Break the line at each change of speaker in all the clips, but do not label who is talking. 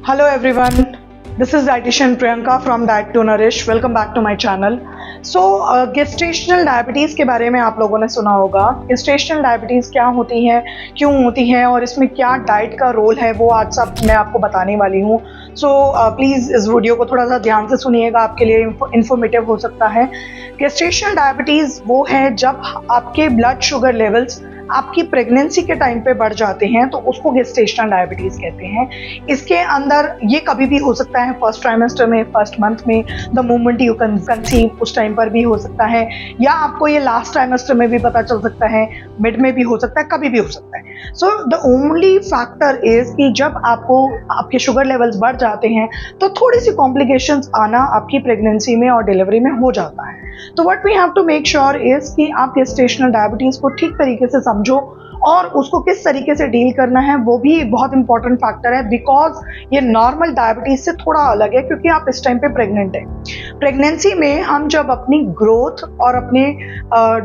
Hello everyone, this is dietitian Priyanka from Diet to Nourish. Welcome back to my channel. Gestational diabetes के बारे में आप लोगों ने सुना होगा। गेस्टेशनल डायबिटीज़ क्या होती है, क्यों होती है और इसमें क्या डाइट का रोल है, वो आज सब मैं आपको बताने वाली हूँ। प्लीज़ इस वीडियो को थोड़ा सा ध्यान से सुनिएगा, आपके लिए इन्फॉर्मेटिव हो सकता है। गेस्टेशनल डायबिटीज़ वो है जब आपके ब्लड शुगर लेवल्स आपकी प्रेगनेंसी के टाइम पे बढ़ जाते हैं, तो उसको गेस्टेशनल डायबिटीज़ कहते हैं। इसके अंदर ये कभी भी हो सकता है, फर्स्ट ट्राइमेस्टर में, फर्स्ट मंथ में, द मोमेंट यू कंसीव, उस टाइम पर भी हो सकता है, या आपको ये लास्ट ट्राइमेस्टर में भी पता चल सकता है, मिड में भी हो सकता है, कभी भी हो सकता है। So the only factor is कि जब आपके शुगर लेवल्स बढ़ जाते हैं तो थोड़ी सी कॉम्प्लिकेशंस आना आपकी प्रेगनेंसी में और डिलीवरी में हो जाता है। तो what we have to make sure is कि आप गेस्टेशनल डायबिटीज़ को ठीक तरीके से समझो और उसको किस तरीके से डील करना है, वो भी एक बहुत इंपॉर्टेंट फैक्टर है। बिकॉज ये नॉर्मल डायबिटीज़ से थोड़ा अलग है, क्योंकि आप इस टाइम पे प्रेग्नेंट हैं। प्रेगनेंसी में हम जब अपनी ग्रोथ और अपने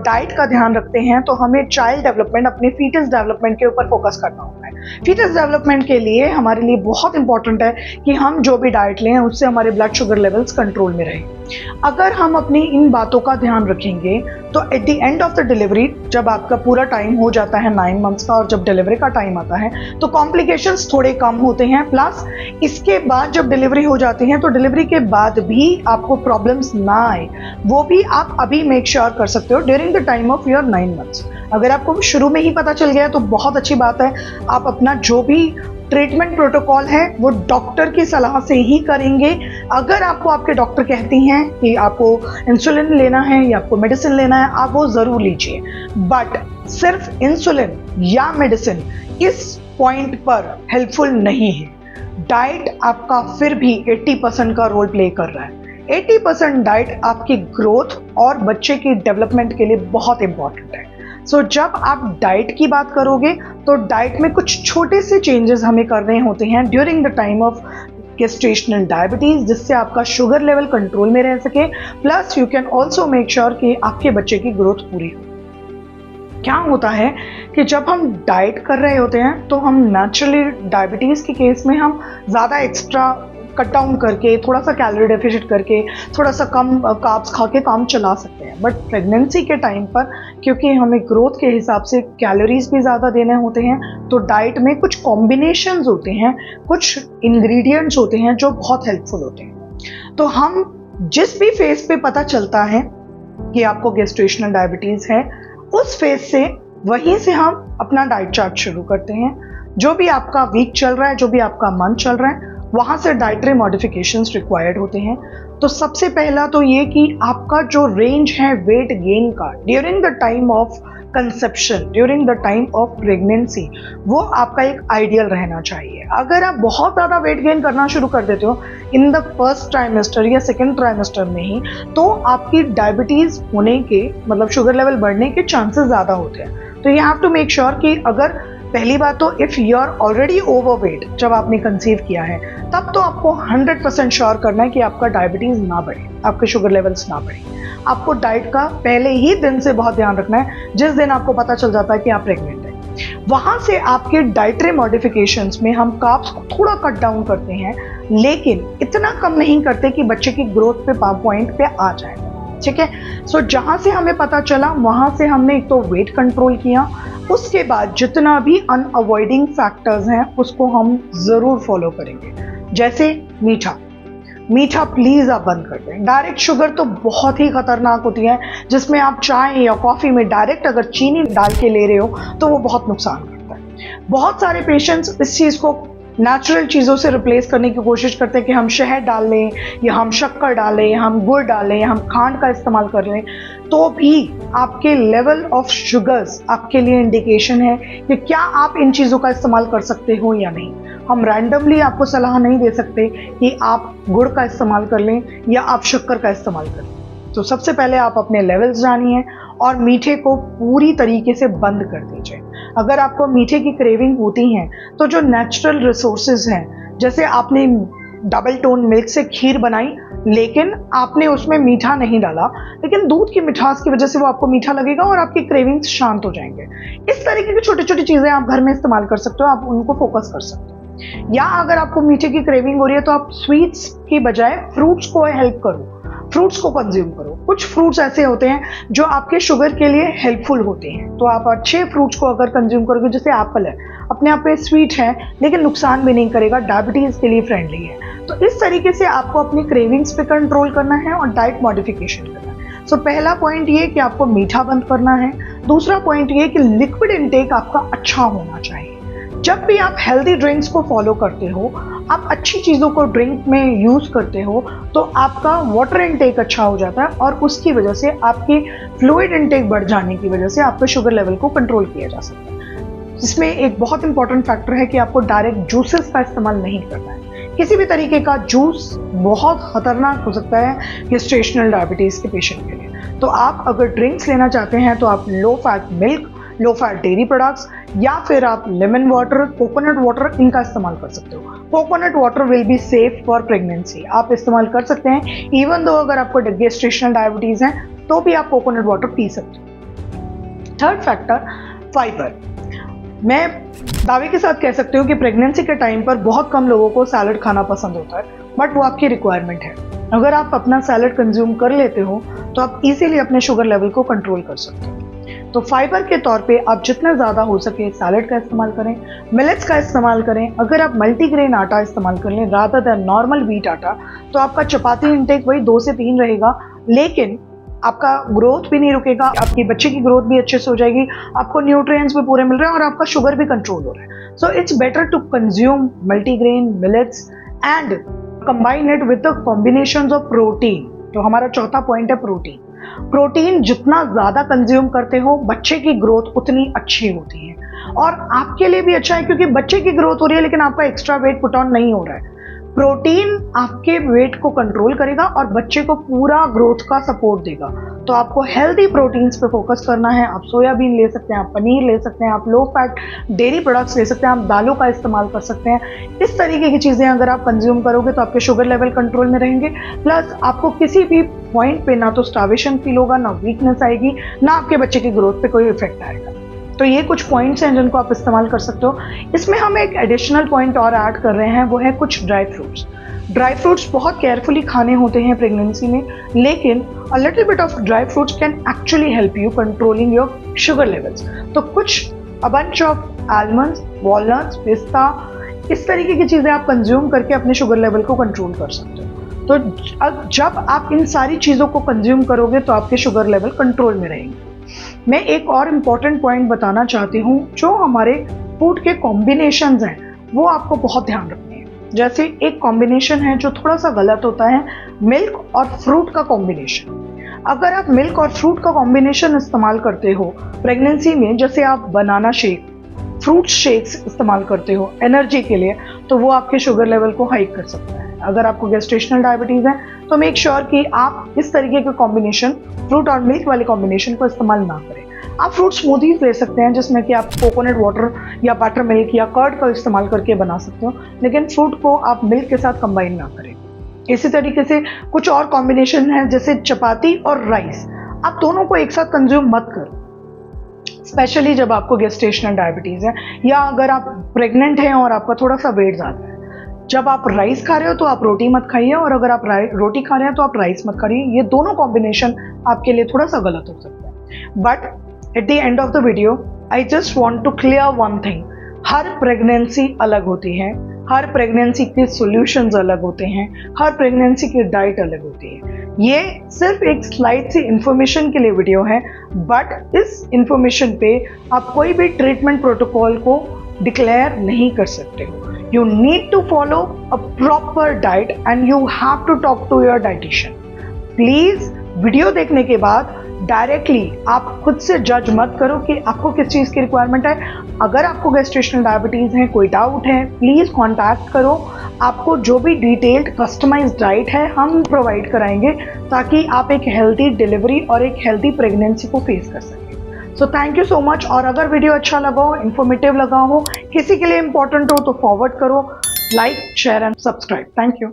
डाइट का ध्यान रखते हैं, तो हमें चाइल्ड डेवलपमेंट, अपने फीटस डेवलपमेंट के ऊपर फोकस करना होता है। फीटस डेवलपमेंट के लिए हमारे लिए बहुत इंपॉर्टेंट है कि हम जो भी डाइट लें उससे हमारे ब्लड शुगर लेवल्स कंट्रोल में रहें। अगर हम अपनी इन बातों का ध्यान रखेंगे तो eight the end of the delivery, जब आपका पूरा टाइम हो जाता है 9 मंथ्स का और जब डिलीवरी का टाइम आता है, तो कॉम्प्लिकेशंस थोड़े कम होते हैं। प्लस इसके बाद जब डिलीवरी हो जाती है, तो डिलीवरी के बाद भी आपको प्रॉब्लम्स ना आए, वो भी आप अभी मेक श्योर कर सकते हो during the time of your 9 months. अगर आपको शुरू में ही पता चल गया तो बहुत अच्छी बात है। आप अपना जो भी ट्रीटमेंट प्रोटोकॉल है वो डॉक्टर की सलाह से ही करेंगे। अगर आपको आपके डॉक्टर कहती हैं कि आपको इंसुलिन लेना है या आपको मेडिसिन लेना है, आप वो ज़रूर लीजिए। बट सिर्फ इंसुलिन या मेडिसिन इस पॉइंट पर हेल्पफुल नहीं है। डाइट आपका फिर भी 80% का रोल प्ले कर रहा है। 80% डाइट आपकी ग्रोथ और बच्चे की डेवलपमेंट के लिए बहुत इंपॉर्टेंट है। जब आप डाइट की बात करोगे तो डाइट में कुछ छोटे से चेंजेस हमें करने होते हैं during the time of gestational diabetes, जिससे आपका शुगर लेवल कंट्रोल में रह सके। Plus you can also make sure कि आपके बच्चे की ग्रोथ पूरी हो। क्या होता है कि जब हम डाइट कर रहे होते हैं तो हम नेचुरली डायबिटीज़ के केस में हम ज़्यादा एक्स्ट्रा कट डाउन करके, थोड़ा सा कैलोरी डेफिसिट करके, थोड़ा सा कम कार्ब्स खा के काम चला सकते हैं। बट प्रेगनेंसी के टाइम पर, क्योंकि हमें ग्रोथ के हिसाब से कैलोरीज भी ज़्यादा देने होते हैं, तो डाइट में कुछ कॉम्बिनेशंस होते हैं, कुछ इंग्रेडिएंट्स होते हैं जो बहुत हेल्पफुल होते हैं। तो हम जिस भी फेज पे पता चलता है कि आपको गेस्टेशनल डायबिटीज़ है, उस फेज से वहीं से हम अपना डाइट चार्ट शुरू करते हैं। जो भी आपका वीक चल रहा है, जो भी आपका मंथ चल रहा है, वहाँ से डाइटरी मॉडिफिकेशंस रिक्वायर्ड होते हैं। तो सबसे पहला तो ये कि आपका जो रेंज है वेट गेन का during the time of conception, during the time of pregnancy, वो आपका एक आइडियल रहना चाहिए। अगर आप बहुत ज़्यादा वेट गेन करना शुरू कर देते हो इन द फर्स्ट ट्राइमेस्टर या सेकेंड ट्राइमेस्टर में ही, तो आपकी डायबिटीज़ होने के, मतलब शुगर लेवल बढ़ने के चांसेस ज़्यादा होते हैं। तो you have to make sure कि अगर पहली बात तो if you are already overweight जब आपने कंसीव किया है, तब तो आपको 100% श्योर करना है कि आपका डायबिटीज़ ना बढ़े, आपके शुगर लेवल्स ना बढ़े। आपको डाइट का पहले ही दिन से बहुत ध्यान रखना है। जिस दिन आपको पता चल जाता है कि आप प्रेग्नेंट हैं, वहाँ से आपके डाइटरी मॉडिफिकेशंस में हम कार्ब्स को थोड़ा कट डाउन करते हैं, लेकिन इतना कम नहीं करते कि बच्चे की ग्रोथ पे पॉइंट पे आ जाए। ठीक है। जहाँ से हमें पता चला वहाँ से हमने एक तो वेट कंट्रोल किया, उसके बाद जितना भी अनअवॉइडिंग फैक्टर्स हैं उसको हम ज़रूर फॉलो करेंगे। जैसे मीठा प्लीज़ आप बंद कर दें। डायरेक्ट शुगर तो बहुत ही खतरनाक होती है, जिसमें आप चाय या कॉफ़ी में डायरेक्ट अगर चीनी डाल के ले रहे हो तो वो बहुत नुकसान करता है। बहुत सारे पेशेंट्स इस चीज़ को नेचुरल चीज़ों से रिप्लेस करने की कोशिश करते हैं कि हम शहद डाल लें या हम शक्कर डालें या हम गुड़ डालें या हम खांड का इस्तेमाल कर लें, तो भी आपके लेवल ऑफ शुगर्स आपके लिए इंडिकेशन है कि क्या आप इन चीज़ों का इस्तेमाल कर सकते हो या नहीं। हम रैंडमली आपको सलाह नहीं दे सकते कि आप गुड़ का इस्तेमाल कर लें या आप शक्कर का इस्तेमाल कर लें। तो सबसे पहले आप अपने लेवल्स जानिए और मीठे को पूरी तरीके से बंद कर दीजिए। अगर आपको मीठे की क्रेविंग होती है, तो जो नेचुरल रिसोर्सेज हैं, जैसे आपने डबल टोन मिल्क से खीर बनाई, लेकिन आपने उसमें मीठा नहीं डाला, लेकिन दूध की मिठास की वजह से वो आपको मीठा लगेगा और आपकी क्रेविंग्स शांत हो जाएंगे। इस तरीके की छोटी छोटी चीज़ें आप घर में इस्तेमाल कर सकते हो, आप उनको फोकस कर सकते हो। या अगर आपको मीठे की क्रेविंग हो रही है तो आप स्वीट्स की बजाय फ्रूट्स को हेल्प करो, फ्रूट्स को कंज्यूम करो। कुछ फ्रूट्स ऐसे होते हैं जो आपके शुगर के लिए हेल्पफुल होते हैं, तो आप अच्छे फ्रूट्स को अगर कंज्यूम करोगे, जैसे एप्पल है, अपने आप पे स्वीट है लेकिन नुकसान भी नहीं करेगा, डायबिटीज के लिए फ्रेंडली है। तो इस तरीके से आपको अपनी क्रेविंग्स पे कंट्रोल करना है और डाइट मॉडिफिकेशन करना है। सो पहला पॉइंट ये कि आपको मीठा बंद करना है। दूसरा पॉइंट ये कि लिक्विड इनटेक आपका अच्छा होना चाहिए। जब भी आप हेल्दी ड्रिंक्स को फॉलो करते हो, आप अच्छी चीज़ों को ड्रिंक में यूज़ करते हो, तो आपका वाटर इनटेक अच्छा हो जाता है और उसकी वजह से आपकी फ्लूइड इनटेक बढ़ जाने की वजह से आपके शुगर लेवल को कंट्रोल किया जा सकता है। इसमें एक बहुत इंपॉर्टेंट फैक्टर है कि आपको डायरेक्ट जूसेस का इस्तेमाल नहीं करना है। किसी भी तरीके का जूस बहुत खतरनाक हो सकता है गेस्टेशनल डायबिटीज़ के पेशेंट के लिए। तो आप अगर ड्रिंक्स लेना चाहते हैं तो आप low fat milk, low fat dairy products या फिर आप लेमन वाटर, कोकोनट वाटर, इनका इस्तेमाल कर सकते हो। Coconut water will be safe for pregnancy, आप इस्तेमाल कर सकते हैं। इवन दो अगर आपको गेस्टेशनल डायबिटीज़ है तो भी आप कोकोनट वाटर पी सकते हो। Third factor, fibre. मैं दावे के साथ कह सकती हूँ कि प्रेगनेंसी के टाइम पर बहुत कम लोगों को सैलड खाना पसंद होता है, बट वो आपकी रिक्वायरमेंट है। अगर आप अपना सैलड कंज्यूम कर लेते हो तो आप इजीली अपने शुगर लेवल को कंट्रोल कर सकते हो। तो फाइबर के तौर पे आप जितना ज़्यादा हो सके सैलड का इस्तेमाल करें, मिलेट्स का इस्तेमाल करें। अगर आप मल्टीग्रेन आटा इस्तेमाल कर लें रादर देन नॉर्मल व्हीट आटा, तो आपका चपाती इंटेक वही 2 से 3 रहेगा, लेकिन आपका ग्रोथ भी नहीं रुकेगा, आपकी बच्चे की ग्रोथ भी अच्छे से हो जाएगी, आपको न्यूट्रिएंट्स भी पूरे मिल रहे हैं और आपका शुगर भी कंट्रोल हो रहा है। So it's better to consume multigrain, millets and combine it with the combinations of protein. तो हमारा चौथा पॉइंट है प्रोटीन। प्रोटीन जितना ज़्यादा कंज्यूम करते हो, बच्चे की ग्रोथ उतनी अच्छी होती है और आपके लिए भी अच्छा है, क्योंकि बच्चे की ग्रोथ हो रही है लेकिन आपका एक्स्ट्रा वेट पुट ऑन नहीं हो रहा है। प्रोटीन आपके वेट को कंट्रोल करेगा और बच्चे को पूरा ग्रोथ का सपोर्ट देगा। तो आपको हेल्दी प्रोटीन्स पे फोकस करना है। आप सोयाबीन ले सकते हैं, आप पनीर ले सकते हैं, आप लो फैट डेयरी प्रोडक्ट्स ले सकते हैं, आप दालों का इस्तेमाल कर सकते हैं। इस तरीके की चीज़ें अगर आप कंज्यूम करोगे तो आपके शुगर लेवल कंट्रोल में रहेंगे, प्लस आपको किसी भी पॉइंट पे ना तो स्टार्वेशन फील होगा, ना वीकनेस आएगी, ना आपके बच्चे की ग्रोथ पे कोई इफेक्ट आएगा। तो ये कुछ पॉइंट्स हैं जिनको आप इस्तेमाल कर सकते हो। इसमें हम एक एडिशनल पॉइंट और ऐड कर रहे हैं, वो है कुछ ड्राई फ्रूट्स। ड्राई फ्रूट्स बहुत केयरफुली खाने होते हैं प्रेगनेंसी में, लेकिन a little bit of dry fruits can actually help you controlling your sugar levels. तो कुछ a bunch of almonds, walnuts, पिस्ता, इस तरीके की चीज़ें आप कंज्यूम करके अपने शुगर लेवल को कंट्रोल कर सकते हो। तो अब जब आप इन सारी चीज़ों को कंज्यूम करोगे तो आपके शुगर लेवल कंट्रोल में रहेंगे। मैं एक और इम्पॉर्टेंट पॉइंट बताना चाहती हूँ, जो हमारे फूड के कॉम्बिनेशंस हैं वो आपको बहुत ध्यान रखने हैं। जैसे एक कॉम्बिनेशन है जो थोड़ा सा गलत होता है, मिल्क और फ्रूट का कॉम्बिनेशन। अगर आप मिल्क और फ्रूट का कॉम्बिनेशन इस्तेमाल करते हो प्रेगनेंसी में, जैसे आप बनाना शेक, फ्रूट शेक्स इस्तेमाल करते हो एनर्जी के लिए, तो वो आपके शुगर लेवल को हाइक कर सकता है। अगर आपको गेस्टेशनल डायबिटीज़ है तो मेक श्योर कि आप इस तरीके के कॉम्बिनेशन, फ्रूट और मिल्क वाले कॉम्बिनेशन को इस्तेमाल ना करें। आप फ्रूट स्मूदीज ले सकते हैं जिसमें कि आप कोकोनट वाटर या बटर मिल्क या कर्ड का इस्तेमाल करके बना सकते हो, लेकिन फ्रूट को आप मिल्क के साथ कंबाइन ना करें। इसी तरीके से कुछ और कॉम्बिनेशन है, जैसे चपाती और राइस, आप दोनों को एक साथ कंज्यूम मत करो, स्पेशली जब आपको गेस्टेशनल डायबिटीज़ है या अगर आप प्रेग्नेंट हैं और आपका थोड़ा सा वेट ज़्यादा है। जब आप राइस खा रहे हो तो आप रोटी मत खाइए, और अगर आप रोटी खा रहे हैं तो आप राइस मत खाइए। ये दोनों कॉम्बिनेशन आपके लिए थोड़ा सा गलत हो सकता है। But at the end of the video I just want to clear one thing, हर प्रेगनेंसी अलग होती है, हर प्रेगनेंसी के सॉल्यूशंस अलग होते हैं, हर प्रेगनेंसी की डाइट अलग होती है। ये सिर्फ एक स्लाइड सी इंफॉर्मेशन के लिए वीडियो है, बट इस इंफॉर्मेशन पे आप कोई भी ट्रीटमेंट प्रोटोकॉल को डिक्लेयर नहीं कर सकते हो। You need to follow a proper diet and you have to talk to your dietitian. Please video देखने के बाद डायरेक्टली आप खुद से जज मत करो कि आपको किस चीज़ की रिक्वायरमेंट है। अगर आपको गेस्टेशनल डायबिटीज़ है, कोई डाउट है, प्लीज़ कॉन्टैक्ट करो। आपको जो भी डिटेल्ड कस्टमाइज्ड डाइट है हम प्रोवाइड कराएंगे, ताकि आप एक हेल्दी डिलीवरी और एक हेल्दी प्रेगनेंसी को फेस कर सकें। So thank you so much. और अगर वीडियो अच्छा लगा हो, इन्फॉर्मेटिव लगा हो, किसी के लिए इंपॉर्टेंट हो तो फॉरवर्ड करो, like, share and subscribe. Thank you.